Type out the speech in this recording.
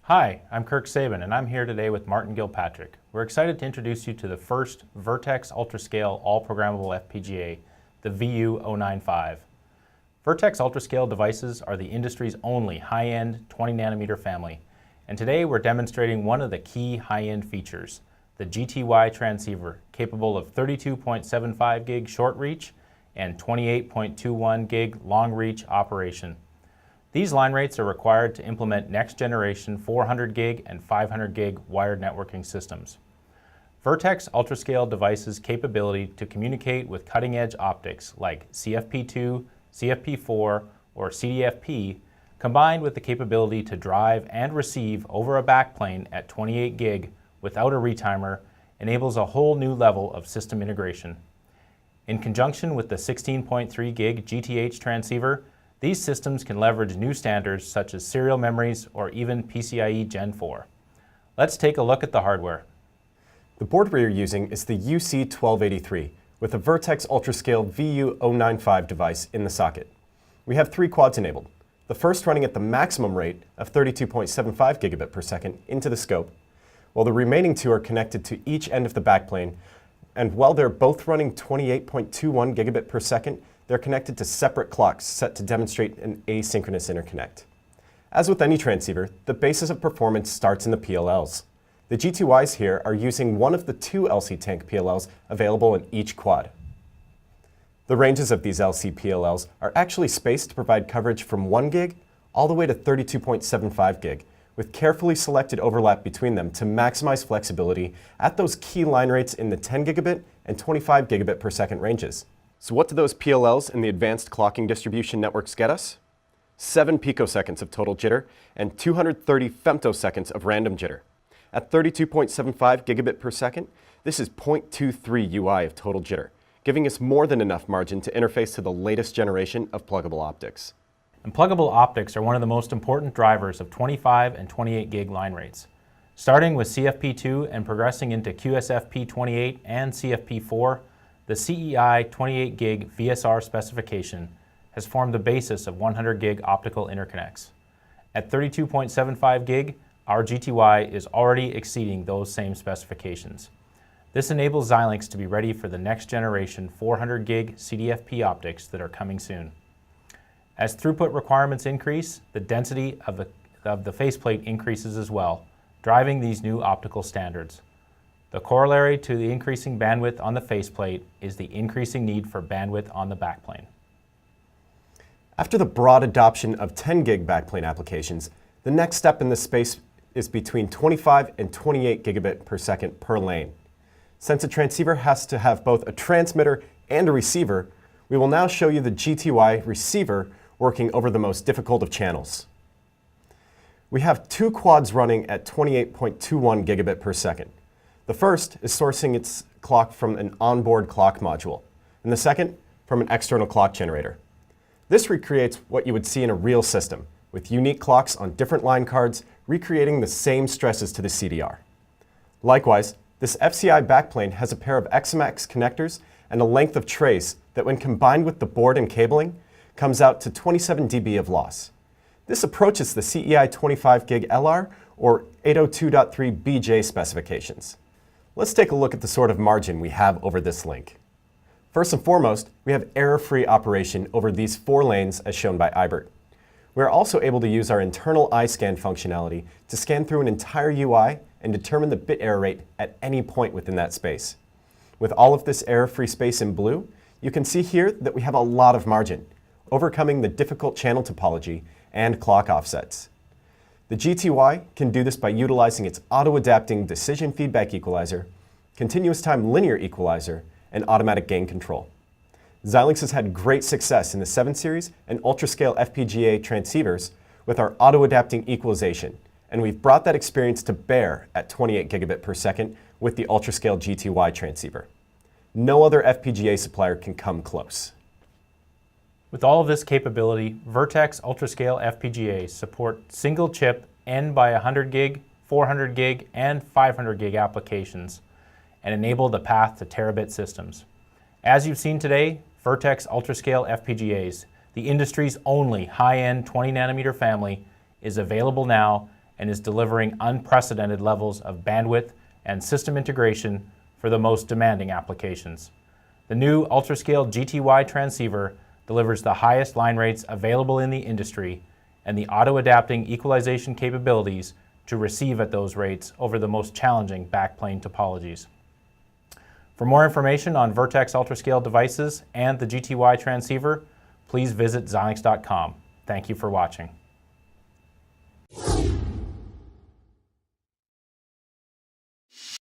Hi, I'm Kirk Sabin, and I'm here today with Martin Gilpatrick. We're excited to introduce you to the first Virtex UltraScale all-programmable FPGA, the VU095. Virtex UltraScale devices are the industry's only high-end 20nm family, and today we're demonstrating one of the key high-end features, the GTY transceiver, capable of 32.75 gig short reach and 28.21 gig long reach operation. These line rates are required to implement next-generation 400 gig and 500 gig wired networking systems. Virtex UltraScale devices' capability to communicate with cutting-edge optics like CFP2, CFP4, or CDFP, combined with the capability to drive and receive over a backplane at 28 gig without a retimer, enables a whole new level of system integration. In conjunction with the 16.3 gig GTH transceiver, these systems can leverage new standards such as serial memories or even PCIe Gen 4. Let's take a look at the hardware. The board we are using is the UC1283 with a Virtex UltraScale VU095 device in the socket. We have 3 quads enabled, the first running at the maximum rate of 32.75 gigabit per second into the scope, while the remaining 2 are connected to each end of the backplane, and while they're both running 28.21 gigabit per second, they're connected to separate clocks set to demonstrate an asynchronous interconnect. As with any transceiver, the basis of performance starts in the PLLs. The GTYs here are using one of the 2 LC tank PLLs available in each quad. The ranges of these LC PLLs are actually spaced to provide coverage from 1 gig all the way to 32.75 gig, with carefully selected overlap between them to maximize flexibility at those key line rates in the 10 gigabit and 25 gigabit per second ranges. So what do those PLLs in the advanced clocking distribution networks get us? 7 picoseconds of total jitter and 230 femtoseconds of random jitter. At 32.75 gigabit per second, this is 0.23 UI of total jitter, giving us more than enough margin to interface to the latest generation of pluggable optics. And pluggable optics are one of the most important drivers of 25 and 28 gig line rates. Starting with CFP2 and progressing into QSFP28 and CFP4, the CEI 28 gig VSR specification has formed the basis of 100 gig optical interconnects. At 32.75 gig, our GTY is already exceeding those same specifications. This enables Xilinx to be ready for the next generation 400 gig CDFP optics that are coming soon. As throughput requirements increase, the density of the faceplate increases as well, driving these new optical standards. The corollary to the increasing bandwidth on the faceplate is the increasing need for bandwidth on the backplane. After the broad adoption of 10 gig backplane applications, the next step in this space is between 25 and 28 gigabit per second per lane. Since a transceiver has to have both a transmitter and a receiver, we will now show you the GTY receiver working over the most difficult of channels. We have 2 quads running at 28.21 gigabit per second. The first is sourcing its clock from an onboard clock module, and the second from an external clock generator. This recreates what you would see in a real system, with unique clocks on different line cards recreating the same stresses to the CDR. Likewise, this FCI backplane has a pair of XMX connectors and a length of trace that, when combined with the board and cabling, comes out to 27 dB of loss. This approaches the CEI 25 gig LR or 802.3 BJ specifications. Let's take a look at the sort of margin we have over this link. First and foremost, we have error-free operation over these 4 lanes as shown by Ibert. We are also able to use our internal iScan functionality to scan through an entire UI and determine the bit error rate at any point within that space. With all of this error-free space in blue, you can see here that we have a lot of margin, overcoming the difficult channel topology and clock offsets. The GTY can do this by utilizing its auto-adapting decision feedback equalizer, continuous time linear equalizer, and automatic gain control. Xilinx has had great success in the 7 series and UltraScale FPGA transceivers with our auto-adapting equalization, and we've brought that experience to bear at 28 gigabit per second with the UltraScale GTY transceiver. No other FPGA supplier can come close. With all of this capability, Virtex UltraScale FPGAs support single chip N by 100 gig, 400 gig, and 500 gig applications, and enable the path to terabit systems. As you've seen today, Virtex UltraScale FPGAs, the industry's only high-end 20nm family, is available now and is delivering unprecedented levels of bandwidth and system integration for the most demanding applications. The new UltraScale GTY transceiver delivers the highest line rates available in the industry and the auto-adapting equalization capabilities to receive at those rates over the most challenging backplane topologies. For more information on Virtex UltraScale devices and the GTY transceiver, please visit Xilinx.com. Thank you for watching.